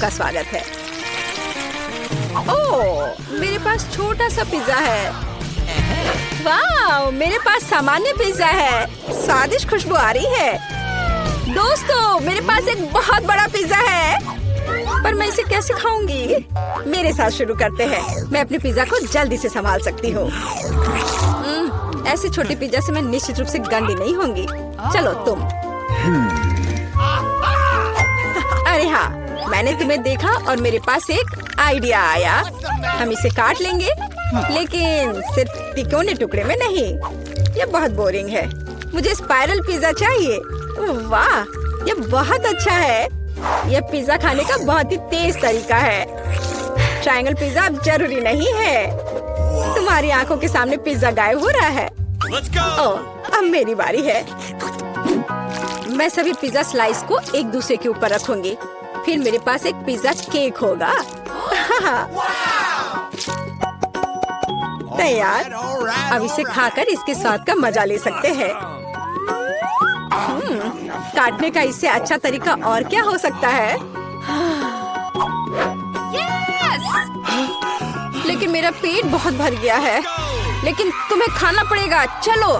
आपका स्वागत है। ओह, मेरे पास छोटा सा पिज्जा है। वाह, मेरे पास सामान्य पिज्जा है। स्वादिष्ट खुशबू आ रही है। दोस्तों, मेरे पास एक बहुत बड़ा पिज्जा है, पर मैं इसे कैसे खाऊंगी? मेरे साथ शुरू करते हैं। मैं अपने पिज्जा को जल्दी से संभाल सकती हूँ। ऐसे छोटे पिज्जा से मैं निश्चित रूप से गंदी नहीं होंगी। चलो तुम। अरे हाँ, मैंने तुम्हें देखा और मेरे पास एक आइडिया आया। हम इसे काट लेंगे, लेकिन सिर्फ तिकोने टुकड़े में नहीं। ये बहुत बोरिंग है। मुझे स्पाइरल पिज्जा चाहिए। वाह, ये बहुत अच्छा है। यह पिज्जा खाने का बहुत ही तेज तरीका है। ट्रायंगल पिज्जा अब जरूरी नहीं है। तुम्हारी आंखों के सामने पिज्जा गायब हो रहा है। ओह, अब मेरी बारी है। मैं सभी पिज्जा स्लाइस को एक दूसरे के ऊपर रखूंगी। फिर मेरे पास एक पिज्जा केक होगा। तैयार। अब इसे खाकर इसके स्वाद का मजा ले सकते हैं। काटने का इससे अच्छा तरीका और क्या हो सकता है? लेकिन मेरा पेट बहुत भर गया है। लेकिन तुम्हें खाना पड़ेगा। चलो,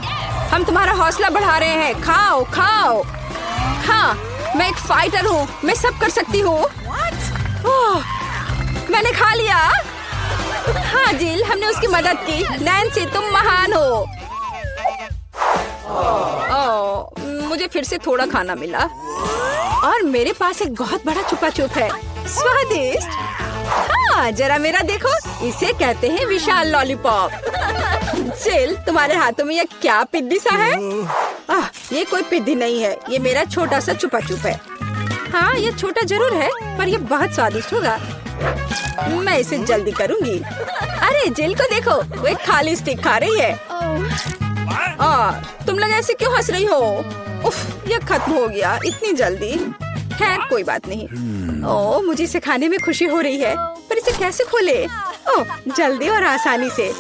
हम तुम्हारा हौसला बढ़ा रहे हैं। खाओ खाओ। हाँ, मैं एक फाइटर हूँ। मैं सब कर सकती हूँ। मैंने खा लिया। हाँ जिल, हमने उसकी मदद की। नैन्सी, तुम महान हो। मुझे फिर से थोड़ा खाना मिला और मेरे पास एक बहुत बड़ा छुपा छुप है। स्वादिष्ट। हाँ, जरा मेरा देखो। इसे कहते हैं विशाल लॉलीपॉप। जिल, तुम्हारे हाथों में ये क्या पिद्दी सा है? ये कोई पिद्दी नहीं है। ये मेरा छोटा सा छुपा छुप है। हाँ, ये छोटा जरूर है, पर ये बहुत स्वादिष्ट होगा। मैं इसे जल्दी करूंगी। अरे जिल को देखो, वो एक खाली स्टिक खा रही है। तुम लोग ऐसे क्यों हंस रही हो? उफ, ये खत्म हो गया इतनी जल्दी। खैर, कोई बात नहीं। मुझे इसे खाने में खुशी हो रही है, पर इसे कैसे खोले? जल्दी और आसानी से।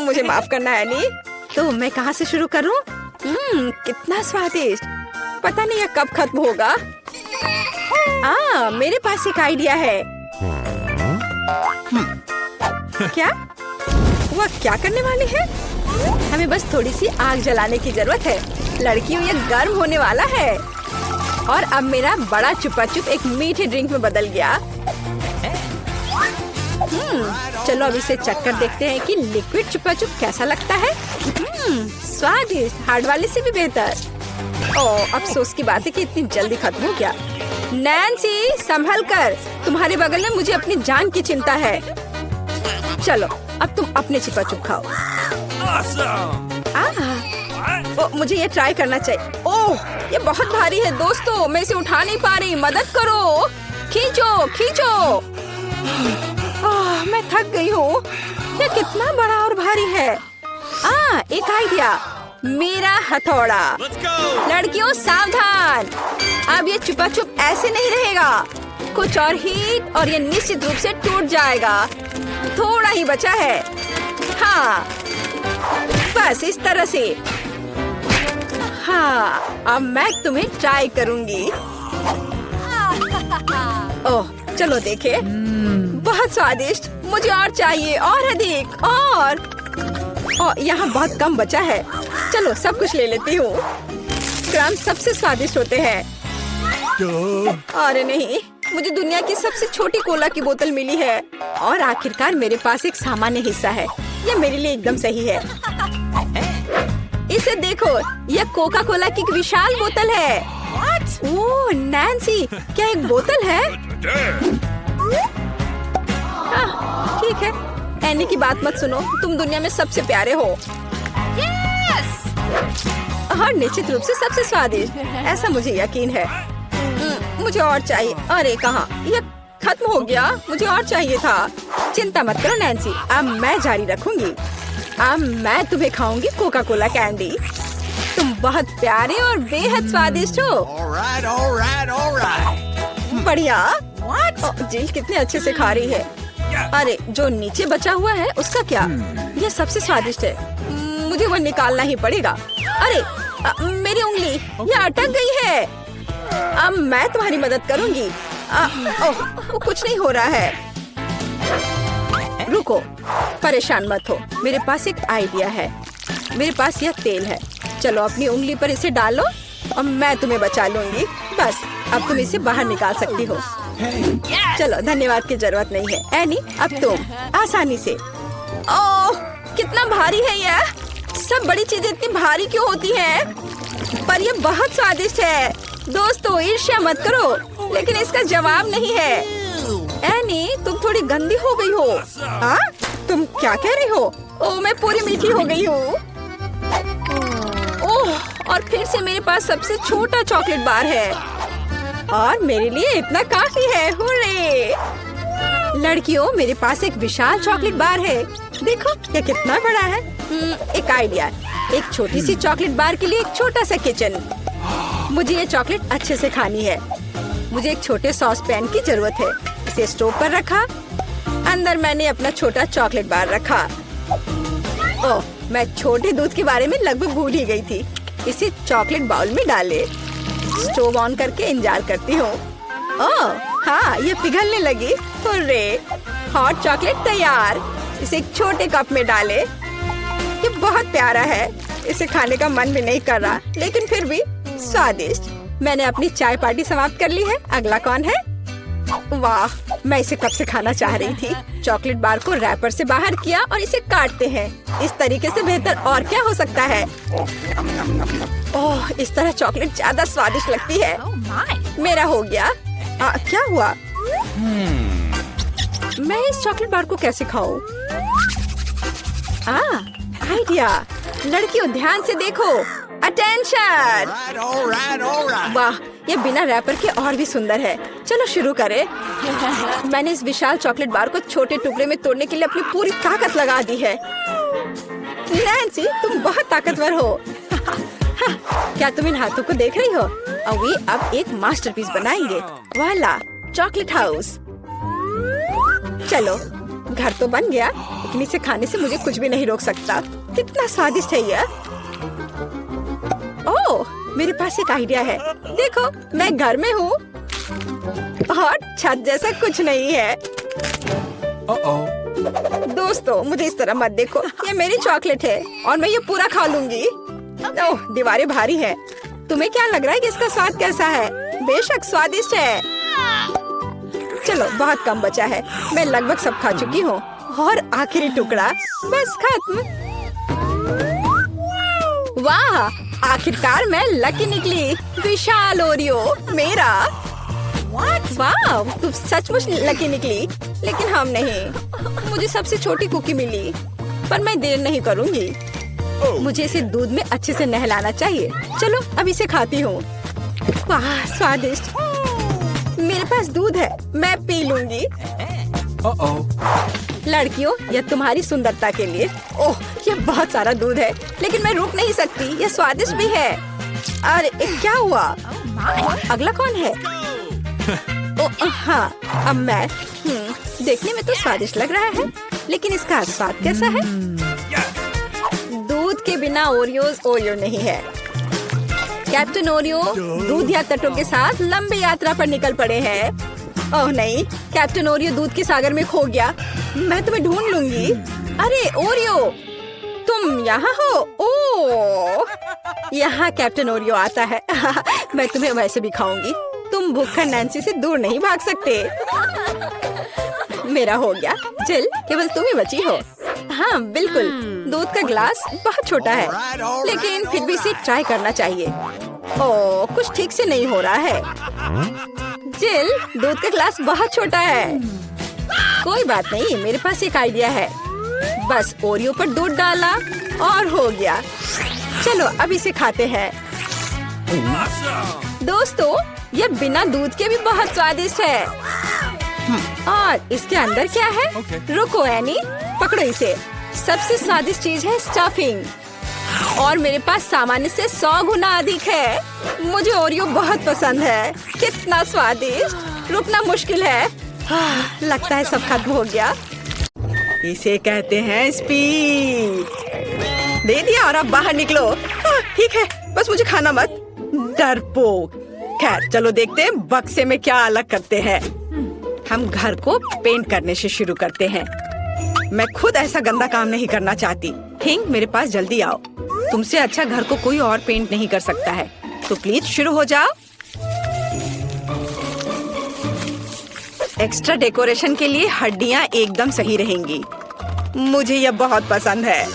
मुझे माफ करना एनी। तो मैं कहाँ से शुरू करूँ? कितना स्वादिष्ट। पता नहीं यह कब खत्म होगा। मेरे पास एक आइडिया है। क्या? वह क्या करने वाली है? हमें बस थोड़ी सी आग जलाने की जरूरत है। लड़कियों, ये गर्म होने वाला है। और अब मेरा बड़ा छुपा छुप एक मीठे ड्रिंक में बदल गया। चलो अब इसे चक्कर देखते हैं कि लिक्विड छुपा छुप कैसा लगता है। स्वादिष्ट, हार्ड वाले से भी बेहतर। अफसोस की बात है कि इतनी जल्दी खत्म हो गया। नैन्सी, संभल कर। तुम्हारे बगल में मुझे अपनी जान की चिंता है। चलो, अब तुम अपने छुपा छुप खाओ। मुझे ये ट्राई करना चाहिए। ओह, ये बहुत भारी है दोस्तों। मैं इसे उठा नहीं पा रही। मदद करो। खींचो खींचो। मैं थक गई हूँ। ये कितना बड़ा और भारी है। एक आइडिया। मेरा हथौड़ा। लड़कियों, सावधान। अब ये छुपा छुप ऐसे नहीं रहेगा। कुछ और हीट और ये निश्चित रूप से टूट जाएगा। थोड़ा ही बचा है। हाँ, बस इस तरह से। हाँ, अब मैं तुम्हें ट्राई करूंगी। ओह, चलो देखे। बहुत स्वादिष्ट। मुझे और चाहिए, और अधिक। और यहाँ बहुत कम बचा है। चलो, सब कुछ ले लेती हूँ। क्रम सबसे स्वादिष्ट होते हैं। अरे नहीं, मुझे दुनिया की सबसे छोटी कोला की बोतल मिली है। और आखिरकार मेरे पास एक सामान्य हिस्सा है। यह मेरे लिए एकदम सही है। इसे देखो, यह कोका कोला की एक विशाल बोतल है। ओह नैन्सी, क्या एक बोतल है? ठीक है, एनी की बात मत सुनो। तुम दुनिया में सबसे प्यारे हो। और निश्चित रूप से सबसे स्वादिष्ट। ऐसा मुझे यकीन है। मुझे और चाहिए। अरे कहाँ? यह खत्म हो गया। मुझे और चाहिए था। चिंता मत करो नैन्सी, अब मैं जारी रखूंगी। अब मैं तुम्हें खाऊंगी कोका कोला कैंडी। तुम बहुत प्यारे और बेहद स्वादिष्ट हो। बढ़िया। जिल कितने अच्छे से खा रही है। अरे, जो नीचे बचा हुआ है उसका क्या? यह सबसे स्वादिष्ट है। मुझे वो निकालना ही पड़ेगा। अरे, मेरी उंगली, यह अटक गई है। अब मैं तुम्हारी मदद करूंगी। ओह, कुछ नहीं हो रहा है। रुको, परेशान मत हो, मेरे पास एक आइडिया है। मेरे पास यह तेल है, चलो अपनी उंगली पर इसे डालो और मैं तुम्हें बचा लूंगी। बस अब तुम इसे बाहर निकाल सकती हो। चलो, धन्यवाद की जरूरत नहीं है। एनी, अब तुम आसानी से। ओह, कितना भारी है यह। सब बड़ी चीजें इतनी भारी क्यों होती हैं? पर यह बहुत स्वादिष्ट है। दोस्तों, ईर्ष्या मत करो, लेकिन इसका जवाब नहीं है। एनी, तुम थोड़ी गंदी हो गई हो। हाँ? तुम क्या कह रही हो? ओह, मैं पूरी मीठी हो गई हूँ। ओह, और फिर से मेरे पास सबसे छोटा चॉकलेट बार है और मेरे लिए इतना काफी है। हुर्रे! लड़कियों, मेरे पास एक विशाल चॉकलेट बार है। देखो ये कितना बड़ा है। एक आइडिया, एक छोटी सी चॉकलेट बार के लिए एक छोटा सा किचन। मुझे ये चॉकलेट अच्छे से खानी है। मुझे एक छोटे सॉस पैन की जरूरत है। इसे स्टोव पर रखा, अंदर मैंने अपना छोटा चॉकलेट बार रखा। ओह, मैं छोटे दूध के बारे में लगभग भूल ही गई थी। इसे चॉकलेट बाउल में डाले, स्टोव ऑन करके इंतजार करती हूँ। ओह हाँ, ये पिघलने लगी। हुर्रे! हॉट चॉकलेट तैयार। इसे एक छोटे कप में डाले। ये बहुत प्यारा है, इसे खाने का मन भी नहीं कर रहा, लेकिन फिर भी स्वादिष्ट। मैंने अपनी चाय पार्टी समाप्त कर ली है। अगला कौन है? वाह, मैं इसे कब से खाना चाह रही थी। चॉकलेट बार को रैपर से बाहर किया और इसे काटते हैं। इस तरीके से बेहतर और क्या हो सकता है? ओह, इस तरह चॉकलेट ज्यादा स्वादिष्ट लगती है। मेरा हो गया। क्या हुआ? मैं इस चॉकलेट बार को कैसे खाऊं? आइडिया। लड़कियों, ध्यान से देखो। अटेंशन! वाह, ये बिना रैपर के और भी सुंदर है। चलो शुरू करें। मैंने इस विशाल चॉकलेट बार को छोटे टुकड़े में तोड़ने के लिए अपनी पूरी ताकत लगा दी है। नैन्सी, तुम बहुत ताकतवर हो। क्या तुम इन हाथों को देख रही हो? और वे अब एक मास्टरपीस बनाएंगे। वाला, चॉकलेट हाउस। चलो, घर तो बन गया, लेकिन इसे खाने से मुझे कुछ भी नहीं रोक सकता। कितना स्वादिष्ट है यह। ओह, मेरे पास एक आइडिया है। देखो, मैं घर में हूँ और छत जैसा कुछ नहीं है। दोस्तों, मुझे इस तरह मत देखो। ये मेरी चॉकलेट है और मैं ये पूरा खा लूंगी। ओह, दीवारें भारी है। तुम्हें क्या लग रहा है कि इसका स्वाद कैसा है? बेशक स्वादिष्ट है। चलो, बहुत कम बचा है। मैं लगभग सब खा चुकी हूँ और आखिरी टुकड़ा, बस खत्म। वाह, आखिरकार मैं लकी निकली। विशाल ओरियो मेरा। वाह, तुम सचमुच लकी निकली। लेकिन हम नहीं। मुझे सबसे छोटी कुकी मिली, पर मैं देर नहीं करूँगी। मुझे इसे दूध में अच्छे से नहलाना चाहिए। चलो, अब इसे खाती हूँ। वाह, स्वादिष्ट। मेरे पास दूध है, मैं पी लूंगी। लड़कियों, यह तुम्हारी सुंदरता के लिए। ओह, यह बहुत सारा दूध है, लेकिन मैं रुक नहीं सकती। यह स्वादिष्ट भी है। अरे क्या हुआ? अगला कौन है? ओह हाँ, अब मैं। देखने में तो स्वादिष्ट लग रहा है, लेकिन इसका स्वाद कैसा है? दूध के बिना ओरियोज ओरियो नहीं है। कैप्टन ओरियो दूध या तटों के साथ लंबी यात्रा पर निकल पड़े हैं। ओह नहीं, कैप्टन ओरियो दूध के सागर में खो गया। मैं तुम्हें ढूंढ लूंगी। अरे ओरियो, तुम यहाँ हो? ओह, यहाँ कैप्टन ओरियो आता है। मैं तुम्हें वैसे भी खाऊंगी। तुम भूखा नैन्सी से दूर नहीं भाग सकते। मेरा हो गया। जिल, केवल तुम ही बची हो। हाँ बिल्कुल, दूध का ग्लास बहुत छोटा है, लेकिन फिर भी इसे ट्राई करना चाहिए। ओह, कुछ ठीक से नहीं हो रहा है। जिल, दूध का ग्लास बहुत छोटा है। कोई बात नहीं, मेरे पास एक आइडिया है। बस ओरियो पर दूध डाला और हो गया। चलो, अब इसे खाते हैं। दोस्तों, ये बिना दूध के भी बहुत स्वादिष्ट है। और इसके अंदर क्या है? रुको एनी, पकड़ो इसे। सबसे स्वादिष्ट चीज है स्टफिंग, और मेरे पास सामान्य से 100 गुना अधिक है। मुझे ओरियो बहुत पसंद है। कितना स्वादिष्ट। रुकना मुश्किल है। लगता है सब खत्म हो गया। इसे कहते हैं स्पीड। दे दिया और अब बाहर निकलो। ठीक है, बस मुझे खाना मत। डरपोक, खैर चलो देखते हैं बक्से में क्या अलग करते हैं। हम घर को पेंट करने से शुरू करते हैं। मैं खुद ऐसा गंदा काम नहीं करना चाहती। थिंग, मेरे पास जल्दी आओ। तुमसे अच्छा घर को कोई और पेंट नहीं कर सकता है, तो प्लीज शुरू हो जाओ। एक्स्ट्रा डेकोरेशन के लिए हड्डियां एकदम सही रहेंगी। मुझे यह बहुत पसंद है।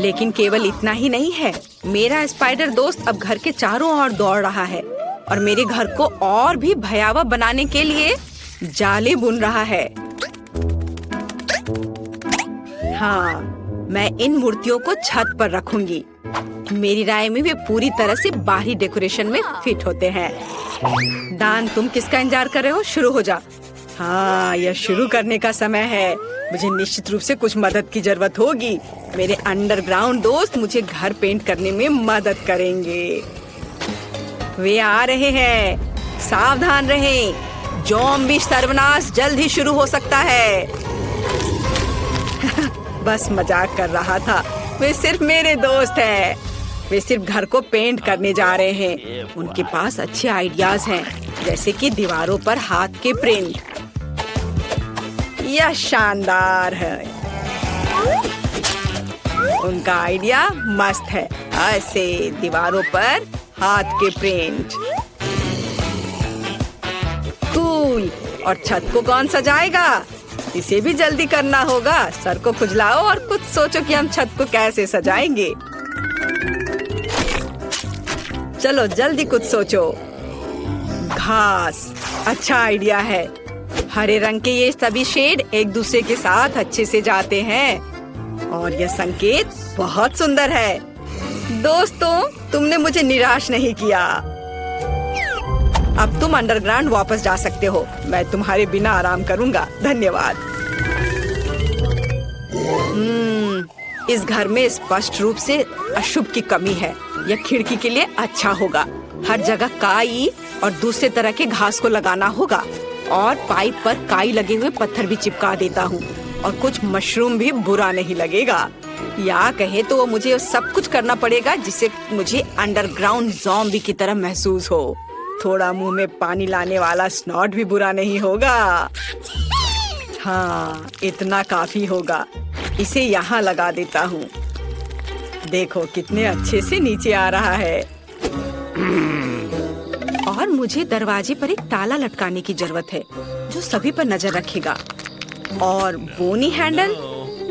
लेकिन केवल इतना ही नहीं है, मेरा स्पाइडर दोस्त अब घर के चारों ओर दौड़ रहा है और मेरे घर को और भी भयावह बनाने के लिए जाले बुन रहा है। हाँ, मैं इन मूर्तियों को छत पर रखूंगी। मेरी राय में वे पूरी तरह से बाहरी डेकोरेशन में फिट होते हैं। दान, तुम किसका इंतजार कर रहे हो? शुरू हो जा। हाँ, यह शुरू करने का समय है। मुझे निश्चित रूप से कुछ मदद की जरूरत होगी। मेरे अंडरग्राउंड दोस्त मुझे घर पेंट करने में मदद करेंगे। वे आ रहे हैं, सावधान रहें। ज़ॉम्बी सर्वनाश जल्द ही शुरू हो सकता है। बस मजाक कर रहा था। वे सिर्फ मेरे दोस्त हैं। वे सिर्फ घर को पेंट करने जा रहे हैं। उनके पास अच्छे आइडियाज हैं, जैसे कि दीवारों पर हाथ के प्रिंट। यह शानदार है। उनका आइडिया मस्त है। ऐसे दीवारों पर हाथ के प्रिंट। कूल। और छत को कौन सजाएगा? इसे भी जल्दी करना होगा। सर को खुजलाओ और कुछ सोचो कि हम छत को कैसे सजाएंगे। चलो जल्दी कुछ सोचो। घास अच्छा आइडिया है। हरे रंग के ये सभी शेड एक दूसरे के साथ अच्छे से जाते हैं और यह संकेत बहुत सुंदर है। दोस्तों, तुमने मुझे निराश नहीं किया। अब तुम अंडरग्राउंड वापस जा सकते हो। मैं तुम्हारे बिना आराम करूंगा। धन्यवाद। इस घर में स्पष्ट रूप से अशुभ की कमी है। यह खिड़की के लिए अच्छा होगा। हर जगह काई और दूसरे तरह के घास को लगाना होगा और पाइप पर काई लगे हुए पत्थर भी चिपका देता हूँ और कुछ मशरूम भी बुरा नहीं लगेगा। या कहे तो मुझे सब कुछ करना पड़ेगा जिससे मुझे अंडरग्राउंड ज़ॉम्बी की तरह महसूस हो। थोड़ा मुंह में पानी लाने वाला स्नॉट भी बुरा नहीं होगा। हाँ, इतना काफी होगा। इसे यहाँ लगा देता हूँ। देखो कितने अच्छे से नीचे आ रहा है। और मुझे दरवाजे पर एक ताला लटकाने की जरूरत है जो सभी पर नजर रखेगा। और बोनी हैंडल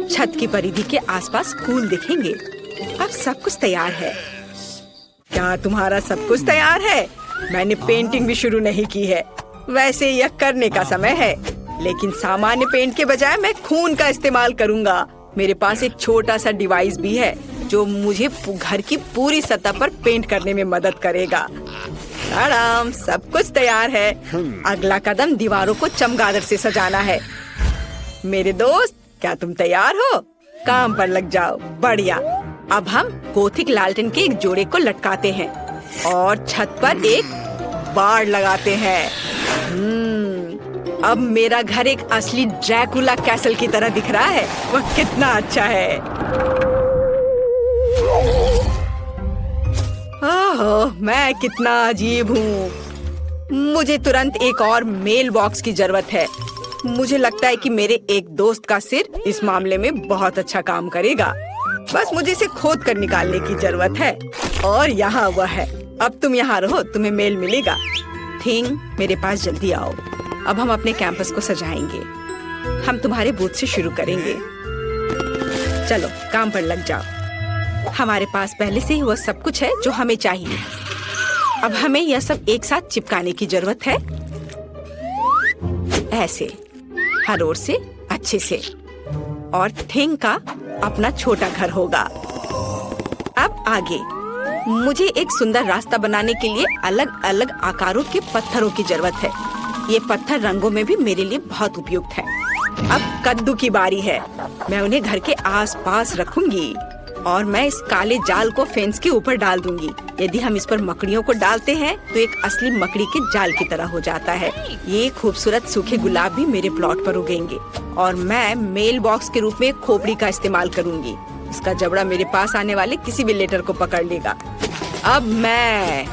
छत की परिधि के आसपास कूल दिखेंगे। अब सब कुछ तैयार है। क्या तुम्हारा सब कुछ तैयार है? मैंने पेंटिंग भी शुरू नहीं की है। वैसे यह करने का समय है, लेकिन सामान्य पेंट के बजाय मैं खून का इस्तेमाल करूंगा। मेरे पास एक छोटा सा डिवाइस भी है जो मुझे घर की पूरी सतह पर पेंट करने में मदद करेगा। आराम, सब कुछ तैयार है। अगला कदम दीवारों को चमगादड़ से सजाना है। मेरे दोस्त, क्या तुम तैयार हो? काम पर लग जाओ। बढ़िया। अब हम गोथिक लालटेन के एक जोड़े को लटकाते हैं और छत पर एक बाड़ लगाते हैं। अब मेरा घर एक असली ड्रैकुला कैसल की तरह दिख रहा है। वह कितना अच्छा है। ओह, मैं कितना अजीब हूँ। मुझे तुरंत एक और मेल बॉक्स की जरूरत है। मुझे लगता है कि मेरे एक दोस्त का सिर इस मामले में बहुत अच्छा काम करेगा। बस मुझे इसे खोद कर निकालने की जरूरत है। और यहाँ वह है। अब तुम यहाँ रहो, तुम्हें मेल मिलेगा। थिंग, मेरे पास जल्दी आओ। अब हम अपने कैंपस को सजाएंगे। हम तुम्हारे बूथ से शुरू करेंगे। चलो काम पर लग जाओ। हमारे पास पहले से ही वह सब कुछ है जो हमें चाहिए। अब हमें यह सब एक साथ चिपकाने की जरूरत है। ऐसे हर ओर से अच्छे से। और थिंग का अपना छोटा घर होगा। अब आगे मुझे एक सुंदर रास्ता बनाने के लिए अलग अलग आकारों के पत्थरों की जरूरत है। ये पत्थर रंगों में भी मेरे लिए बहुत उपयुक्त है। अब कद्दू की बारी है। मैं उन्हें घर के आसपास रखूंगी और मैं इस काले जाल को फेंस के ऊपर डाल दूंगी। यदि हम इस पर मकड़ियों को डालते हैं तो एक असली मकड़ी के जाल की तरह हो जाता है। ये खूबसूरत सूखे गुलाब भी मेरे प्लॉट पर उगेंगे और मैं मेल बॉक्स के रूप में खोपड़ी का इस्तेमाल करूंगी। इसका जबड़ा मेरे पास आने वाले किसी भी लेटर को पकड़ लेगा। अब मैं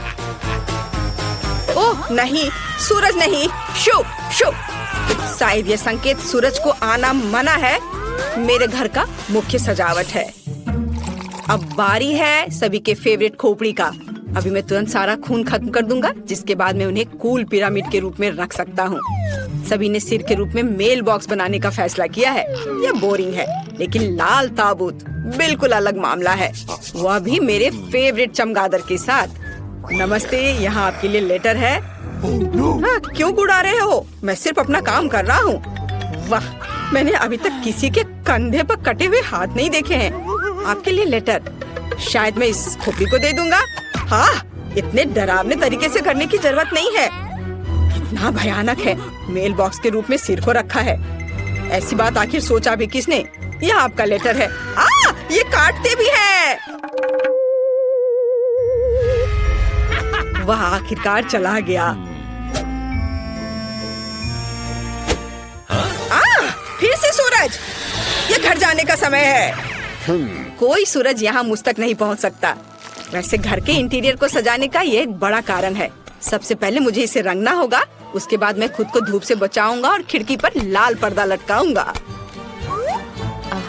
ओह नहीं, सूरज नहीं, शो शो। शायद ये संकेत सूरज को आना मना है। मेरे घर का मुख्य सजावट है। अब बारी है सभी के फेवरेट खोपड़ी का। अभी मैं तुरंत सारा खून खत्म कर दूंगा, जिसके बाद मैं उन्हें कूल पिरामिड के रूप में रख सकता हूँ। सभी ने सिर के रूप में मेल बॉक्स बनाने का फैसला किया है। यह बोरिंग है, लेकिन लाल ताबूत बिल्कुल अलग मामला है, वह भी मेरे फेवरेट चमगादड़ के साथ। नमस्ते, यहाँ आपके लिए लेटर है। हाँ, क्यों गुड़ा रहे हो? मैं सिर्फ अपना काम कर रहा हूँ। वाह, मैंने अभी तक किसी के कंधे पर कटे हुए हाथ नहीं देखे हैं। आपके लिए लेटर। शायद मैं इस खोपड़ी को दे दूंगा। हाँ, इतने डरावने तरीके से करने की जरूरत नहीं है। कितना भयानक है, मेल बॉक्स के रूप में सिर को रखा है। ऐसी बात आखिर सोचा भी किसने? यह आपका लेटर है। ये काटते भी है। वह आखिरकार चला गया। फिर से सूरज। ये घर जाने का समय है। कोई सूरज यहाँ मुझ तक नहीं पहुँच सकता। वैसे घर के इंटीरियर को सजाने का ये एक बड़ा कारण है। सबसे पहले मुझे इसे रंगना होगा, उसके बाद मैं खुद को धूप से बचाऊंगा और खिड़की पर लाल पर्दा लटकाऊंगा।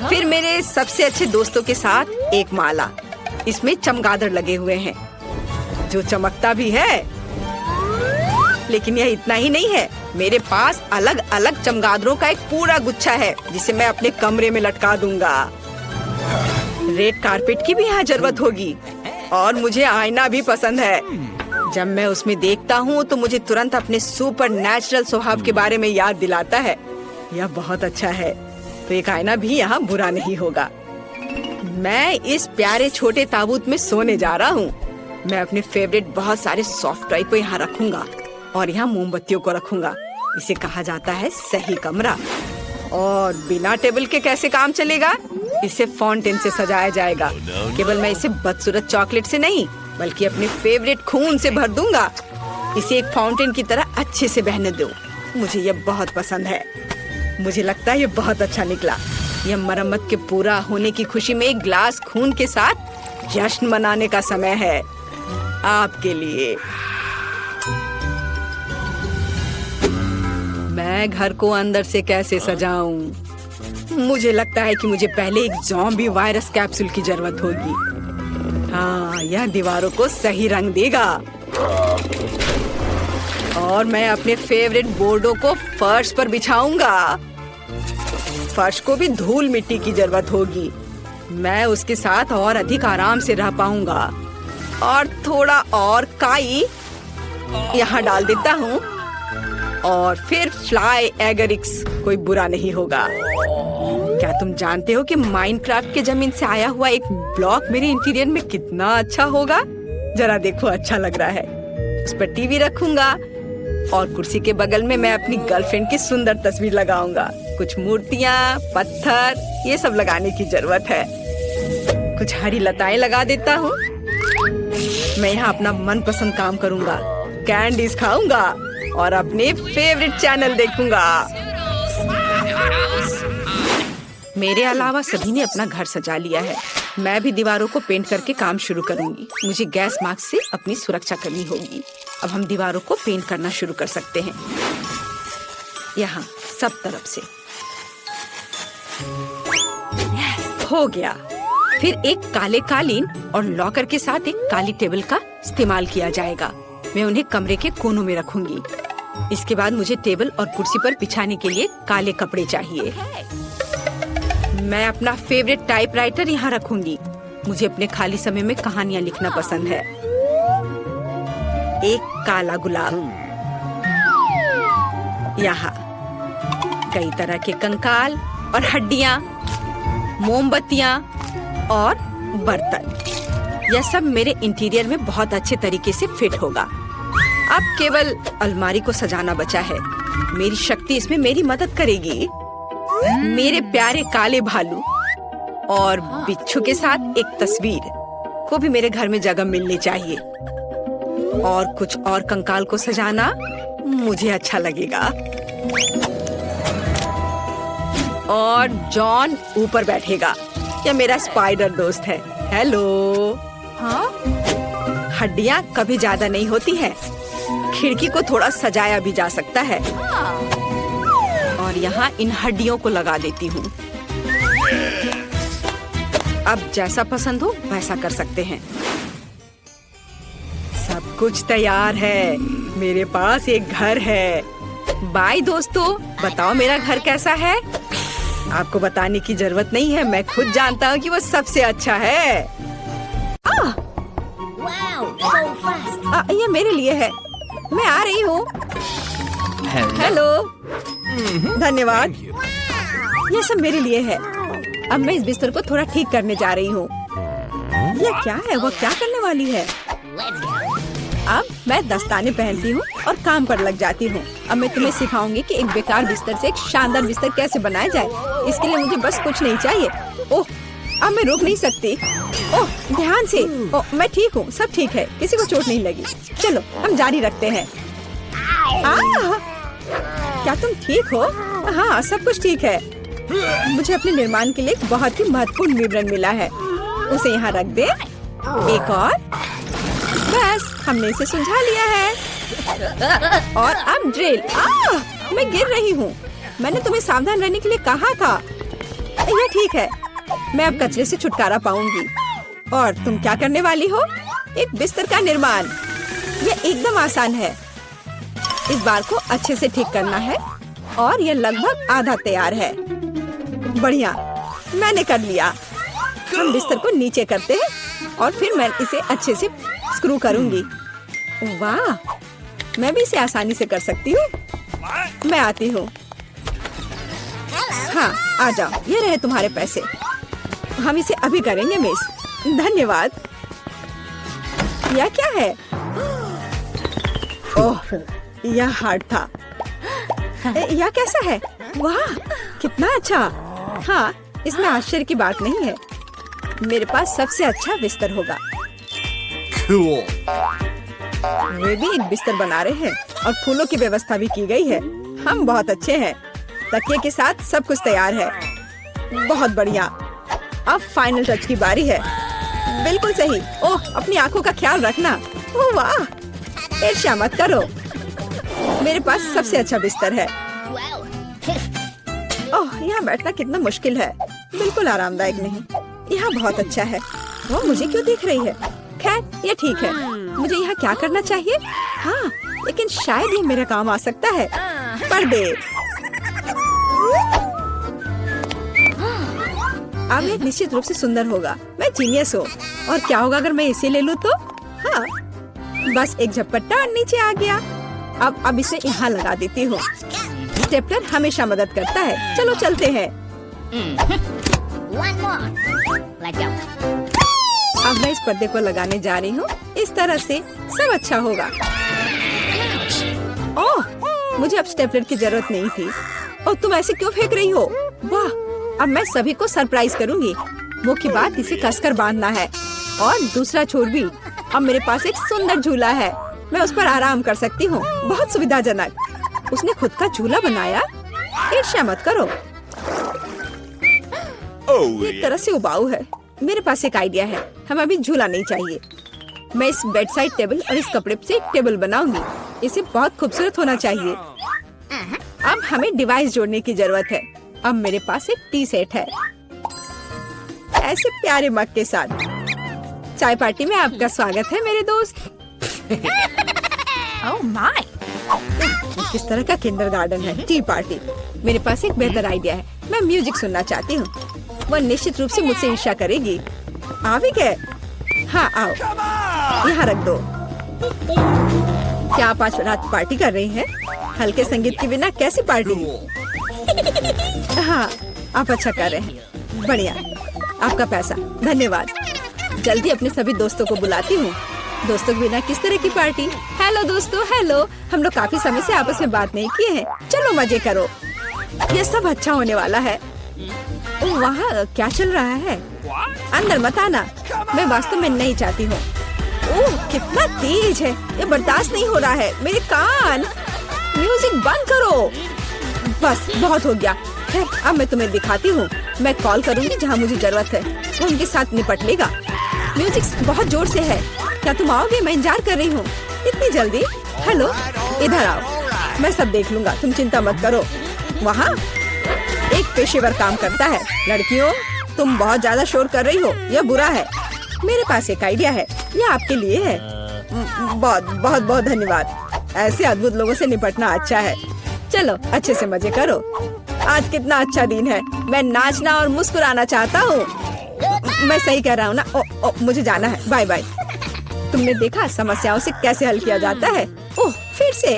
फिर मेरे सबसे अच्छे दोस्तों के साथ एक माला। इसमें चमगादड़ लगे हुए हैं, जो चमकता भी है। लेकिन यह इतना ही नहीं है, मेरे पास अलग अलग चमगादड़ों का एक पूरा गुच्छा है, जिसे मैं अपने कमरे में लटका दूंगा। रेड कारपेट की भी यहाँ जरूरत होगी, और मुझे आईना भी पसंद है। जब मैं उसमें देखता हूँ तो मुझे तुरंत अपने सुपर नेचुरल स्वभाव के बारे में याद दिलाता है। यह बहुत अच्छा है, तो एक आईना भी यहाँ बुरा नहीं होगा। मैं इस प्यारे छोटे ताबूत में सोने जा रहा हूँ। मैं अपने फेवरेट बहुत सारे सॉफ्ट टॉय को यहाँ रखूंगा, और यहाँ मोमबत्तियों को रखूंगा। इसे कहा जाता है सही कमरा। और बिना टेबल के कैसे काम चलेगा? इसे फाउंटेन से सजाया जाएगा। केवल मैं इसे बदसूरत चॉकलेट से नहीं, बल्कि अपने फेवरेट खून से भर दूंगा। इसे एक फाउंटेन की तरह अच्छे से बहने दो। मुझे यह बहुत पसंद है। मुझे लगता है यह बहुत अच्छा निकला। यह मरम्मत के पूरा होने की खुशी में एक ग्लास खून के साथ जश्न मनाने का समय है। आपके लिए। मैं घर को अंदर से कैसे सजाऊं? मुझे लगता है कि मुझे पहले एक ज़ॉम्बी वायरस कैप्सूल की जरूरत होगी। हाँ, यह दीवारों को सही रंग देगा। और मैं अपने फेवरेट बोर्डों को फर्श पर बिछाऊंगा। फर्श को भी धूल मिट्टी की जरूरत होगी। मैं उसके साथ और अधिक आराम से रह पाऊंगा। और थोड़ा और काई यहाँ डाल देता हूँ, और फिर फ्लाई एगरिक्स। कोई बुरा नहीं होगा। क्या तुम जानते हो कि माइनक्राफ्ट के जमीन से आया हुआ एक ब्लॉक मेरे इंटीरियर में कितना अच्छा होगा? जरा देखो, अच्छा लग रहा है। उस पर टीवी रखूंगा, और कुर्सी के बगल में मैं अपनी गर्लफ्रेंड की सुंदर तस्वीर लगाऊंगा। कुछ मूर्तियाँ, पत्थर, ये सब लगाने की जरूरत है। कुछ हरी लताएं लगा देता हूँ। मैं यहाँ अपना मनपसंद काम करूंगा, कैंडीज खाऊंगा, और अपने फेवरेट चैनल देखूंगा। मेरे अलावा सभी ने अपना घर सजा लिया है। मैं भी दीवारों को पेंट करके काम शुरू करूंगी। मुझे गैस मास्क से अपनी सुरक्षा करनी होगी। अब हम दीवारों को पेंट करना शुरू कर सकते हैं। यहाँ सब तरफ से। हो गया। फिर एक काले कालीन और लॉकर के साथ एक काली टेबल का इस्तेमाल किया जाएगा। मैं उन्हें कमरे के कोनों में रखूंगी। इसके बाद मुझे टेबल और कुर्सी पर बिछाने के लिए काले कपड़े चाहिए। मैं अपना फेवरेट टाइपराइटर यहाँ रखूंगी। मुझे अपने खाली समय में कहानियाँ लिखना पसंद है। एक काला गुलाब। यहाँ कई तरह के कंकाल और हड्डियाँ, मोमबत्तियाँ और बर्तन। यह सब मेरे इंटीरियर में बहुत अच्छे तरीके से फिट होगा। अब केवल अलमारी को सजाना बचा है। मेरी शक्ति इसमें मेरी मदद करेगी। मेरे प्यारे काले भालू और बिच्छू के साथ एक तस्वीर को भी मेरे घर में जगह मिलनी चाहिए। और कुछ और कंकाल को सजाना मुझे अच्छा लगेगा। और जॉन ऊपर बैठेगा। यह मेरा स्पाइडर दोस्त है। हेलो। हाँ? हड्डियाँ कभी ज्यादा नहीं होती हैं। खिड़की को थोड़ा सजाया भी जा सकता है। और यहाँ इन हड्डियों को लगा देती हूँ। अब जैसा पसंद हो वैसा कर सकते हैं। सब कुछ तैयार है। मेरे पास एक घर है। बाय दोस्तों, बताओ मेरा घर कैसा है? आपको बताने की जरूरत नहीं है, मैं खुद जानता हूँ कि वो सबसे अच्छा है। ये मेरे लिए है। मैं आ रही हूँ। हेलो। धन्यवाद। ये सब मेरे लिए है। अब मैं इस बिस्तर को थोड़ा ठीक करने जा रही हूँ। ये क्या है? वो क्या करने वाली है? अब मैं दस्ताने पहनती हूँ और काम पर लग जाती हूँ। अब मैं तुम्हें सिखाऊंगी कि एक बेकार बिस्तर से एक शानदार बिस्तर कैसे बनाया जाए। इसके लिए मुझे बस कुछ नहीं चाहिए। ओह, अब मैं रुक नहीं सकती। ओह, ध्यान से। ओह, मैं ठीक हूँ, सब ठीक है, किसी को चोट नहीं लगी। चलो हम जारी रखते हैं। क्या तुम ठीक हो? हाँ, सब कुछ ठीक है। मुझे अपने निर्माण के लिए एक बहुत ही महत्वपूर्ण विवरण मिला है। उसे यहाँ रख दे। एक और। बस, हमने इसे सुलझा लिया है। और अब ड्रिल। मैं गिर रही हूँ। मैंने तुम्हें सावधान रहने के लिए कहा था। यह ठीक है। मैं अब कचरे से छुटकारा पाऊंगी। और तुम क्या करने वाली हो? एक बिस्तर का निर्माण। यह एकदम आसान है। इस बार को अच्छे से ठीक करना है और यह लगभग आधा तैयार है। बढ़िया, मैंने कर लिया। हम बिस्तर को नीचे करते हैं और फिर मैं इसे अच्छे से स्क्रू करूंगी। वाह, मैं भी इसे आसानी से कर सकती हूँ। मैं आती हूँ। हाँ, आ जाओ। ये रहे तुम्हारे पैसे। हम इसे अभी करेंगे मिस। धन्यवाद। यह क्या है? ओह, यह हार्ड था। यह कैसा है? वाह, कितना अच्छा। हाँ, इसमें आश्चर्य की बात नहीं है। मेरे पास सबसे अच्छा बिस्तर होगा। वे भी एक बिस्तर बना रहे हैं और फूलों की व्यवस्था भी की गई है। हम बहुत अच्छे हैं। तकिए के साथ सब कुछ तैयार है। बहुत बढ़िया। अब फाइनल टच की बारी है। बिल्कुल सही। ओह, अपनी आंखों का ख्याल रखना। ओह वाह, ईर्ष्या मत करो। मेरे पास सबसे अच्छा बिस्तर है। ओह, यहाँ बैठना कितना मुश्किल है। बिल्कुल आरामदायक नहीं। यहाँ बहुत अच्छा है। वो मुझे क्यों देख रही है? खैर, ये ठीक है। मुझे यहाँ क्या करना चाहिए? हाँ, लेकिन शायद ये मेरा काम आ सकता है। पर्दे। अब ये निश्चित रूप से सुंदर होगा। मैं जीनियस हूँ। और क्या होगा अगर मैं इसे ले लूँ तो? हाँ, बस एक झपट्टा और नीचे आ गया। अब इसे यहाँ लगा देती हूँ। स्टेपलर हमेशा मदद करता है। चलो चलते हैं। अब मैं इस पर्दे को लगाने जा रही हूँ। इस तरह से सब अच्छा होगा। ओह, मुझे अब स्टेपलर की जरूरत नहीं थी। और तुम ऐसे क्यों फेंक रही हो? वाह, अब मैं सभी को सरप्राइज करूंगी। मुख्य बात इसे कसकर बांधना है। और दूसरा छोर भी। अब मेरे पास एक सुंदर झूला है। मैं उस पर आराम कर सकती हूँ। बहुत सुविधाजनक। उसने खुद का झूला बनाया। ईर्ष्या मत करो। एक तरह से उबाऊ है। मेरे पास एक आइडिया है। हमें अभी झूला नहीं चाहिए। मैं इस बेड साइड टेबल और इस कपड़े से एक टेबल बनाऊंगी। इसे बहुत खूबसूरत होना चाहिए। अब हमें डिवाइस जोड़ने की जरूरत है। अब मेरे पास एक टी सेट है, ऐसे प्यारे मग के साथ। चाय पार्टी में आपका स्वागत है मेरे दोस्त। ओह माय, किस तरह का किंडरगार्टन है। T party. मेरे पास एक बेहतर आइडिया है। मैं म्यूजिक सुनना चाहती हूँ। वह निश्चित रूप से मुझसे ईर्ष्या करेगी। आ भी गए? हाँ, आओ, यहाँ रख दो। क्या आप आज रात पार्टी कर रही हैं? हल्के संगीत के बिना कैसी पार्टी? हाँ, आप अच्छा कर रहे हैं। बढ़िया, आपका पैसा। धन्यवाद। जल्दी अपने सभी दोस्तों को बुलाती हूँ। दोस्तों के बिना किस तरह की पार्टी? हेलो दोस्तों, हेलो। हम लोग काफी समय से आपस में बात नहीं किए हैं। चलो मजे करो। ये सब अच्छा होने वाला है। वहाँ क्या चल रहा है? अंदर मत आना। मैं वास्तव में नहीं चाहती हूँ। ओह, कितना तेज है। ये बर्दाश्त नहीं हो रहा है। मेरे कान। म्यूजिक बंद करो। बस, बहुत हो गया। खैर, अब मैं तुम्हें दिखाती हूँ। मैं कॉल करूँगी जहाँ मुझे जरूरत है। वो उनके साथ निपट लेगा। म्यूजिक बहुत जोर से है। क्या तुम आओगे? मैं इंतजार कर रही हूँ। इतनी जल्दी? हेलो, इधर आओ, मैं सब देख लूंगा, तुम चिंता मत करो। वहाँ एक पेशेवर काम करता है। लड़कियों, तुम बहुत ज्यादा शोर कर रही हो, यह बुरा है। मेरे पास एक आइडिया है, यह आपके लिए है। बहुत बहुत बहुत धन्यवाद। ऐसे अद्भुत लोगों से निपटना अच्छा है। चलो अच्छे से मजे करो। आज कितना अच्छा दिन है। मैं नाचना और मुस्कुराना चाहता हूँ। मैं सही कह रहा हूँ ना? मुझे जाना है, बाय बाय। तुमने देखा समस्याओं से कैसे हल किया जाता है? ओह, फिर से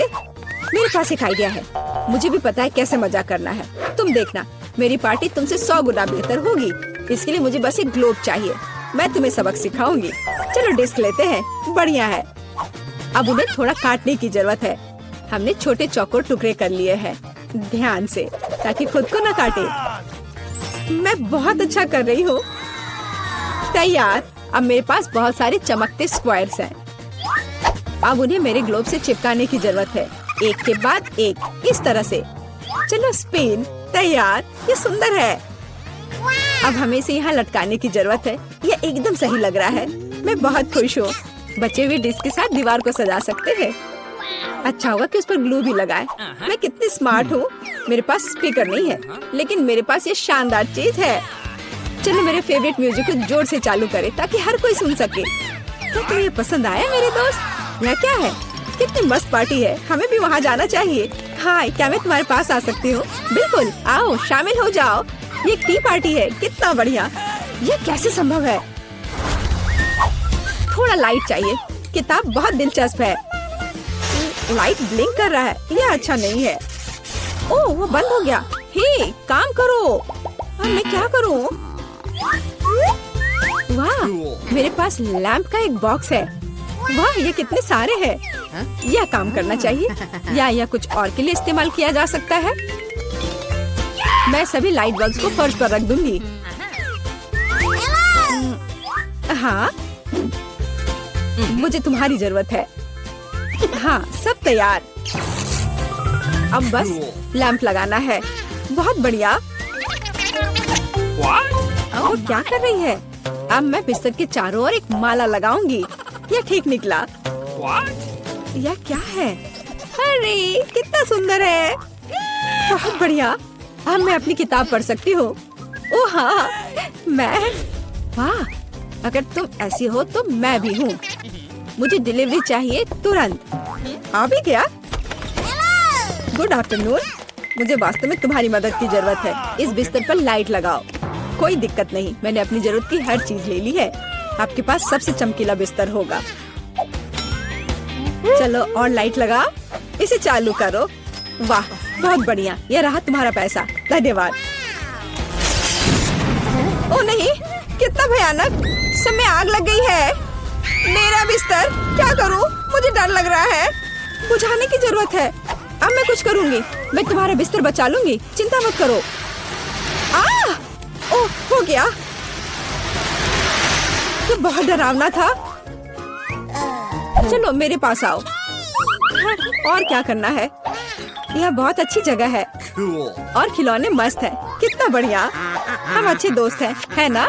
मेरे पास एक आइडिया है। मुझे भी पता है कैसे मजा करना है। तुम देखना, मेरी पार्टी तुमसे 100 गुना बेहतर होगी। इसके लिए मुझे बस एक ग्लोब चाहिए। मैं तुम्हें सबक सिखाऊंगी। चलो डिस्क लेते हैं। बढ़िया है। अब उन्हें थोड़ा काटने की जरूरत है। हमने छोटे चौकोर टुकड़े कर लिए हैं, ध्यान से, ताकि खुद को न काटे। मैं बहुत अच्छा कर रही हूँ। तैयार। अब मेरे पास बहुत सारे चमकते स्क्वायर्स हैं। अब उन्हें मेरे ग्लोब से चिपकाने की जरूरत है, एक के बाद एक, इस तरह से। चलो स्पिन। तैयार। ये सुंदर है। अब हमें इसे यहाँ लटकाने की जरूरत है। यह एकदम सही लग रहा है। मैं बहुत खुश हूँ। बचे हुए डिस्क के साथ दीवार को सजा सकते हैं। अच्छा होगा कि उस पर ग्लू भी लगाए। मैं कितनी स्मार्ट हूँ। मेरे पास स्पीकर नहीं है, लेकिन मेरे पास ये शानदार चीज है। चलो मेरे फेवरेट म्यूजिक को जोर से चालू करें ताकि हर कोई सुन सके। क्या तुम्हें ये पसंद आया मेरे दोस्त? यह क्या है? कितनी मस्त पार्टी है। हमें भी वहाँ जाना चाहिए। हाय, क्या मैं तुम्हारे पास आ सकती हूँ? बिल्कुल, आओ शामिल हो जाओ। ये टी पार्टी है। कितना बढ़िया। यह कैसे संभव है? थोड़ा लाइट चाहिए। किताब बहुत दिलचस्प है। लाइट ब्लिंक कर रहा है। यह अच्छा नहीं है। ओह, वो बंद हो गया। हे, काम करो। अब मैं क्या करूँ? वाह, मेरे पास लैंप का एक बॉक्स है। वाह, ये कितने सारे हैं। यह काम करना चाहिए या यह कुछ और के लिए इस्तेमाल किया जा सकता है? मैं सभी लाइट बल्ब्स को फर्श पर रख दूंगी। हाँ, मुझे तुम्हारी जरूरत है। हाँ, सब तैयार। अब बस लैंप लगाना है। बहुत बढ़िया। वो क्या कर रही है? अब मैं बिस्तर के चारों ओर एक माला लगाऊंगी। यह ठीक निकला। यह क्या है? अरे कितना सुंदर है। बहुत बढ़िया। अब मैं अपनी किताब पढ़ सकती हूँ। ओह हाँ, मैं। वाह, अगर तुम ऐसी हो तो मैं भी हूँ। मुझे डिलीवरी चाहिए तुरंत। आ भी गया। Good afternoon. मुझे वास्तव में तुम्हारी मदद की जरूरत है। इस बिस्तर पर लाइट लगाओ। कोई दिक्कत नहीं, मैंने अपनी जरूरत की हर चीज ले ली है। आपके पास सबसे चमकीला बिस्तर होगा। चलो और लाइट लगाओ। इसे चालू करो। वाह, बहुत बढ़िया। यह रहा तुम्हारा पैसा। धन्यवाद। ओ नहीं, कितना भयानक। सब में आग लग गई है। मेरा बिस्तर, क्या करूं? मुझे डर लग रहा है। बुझाने की जरूरत है। अब मैं कुछ करूंगी। मैं तुम्हारा बिस्तर बचा लूंगी, चिंता मत करो। ओह, हो गया। तो बहुत डरावना था। चलो मेरे पास आओ। और क्या करना है? यह बहुत अच्छी जगह है और खिलौने मस्त है। कितना बढ़िया। हम अच्छे दोस्त हैं, है ना?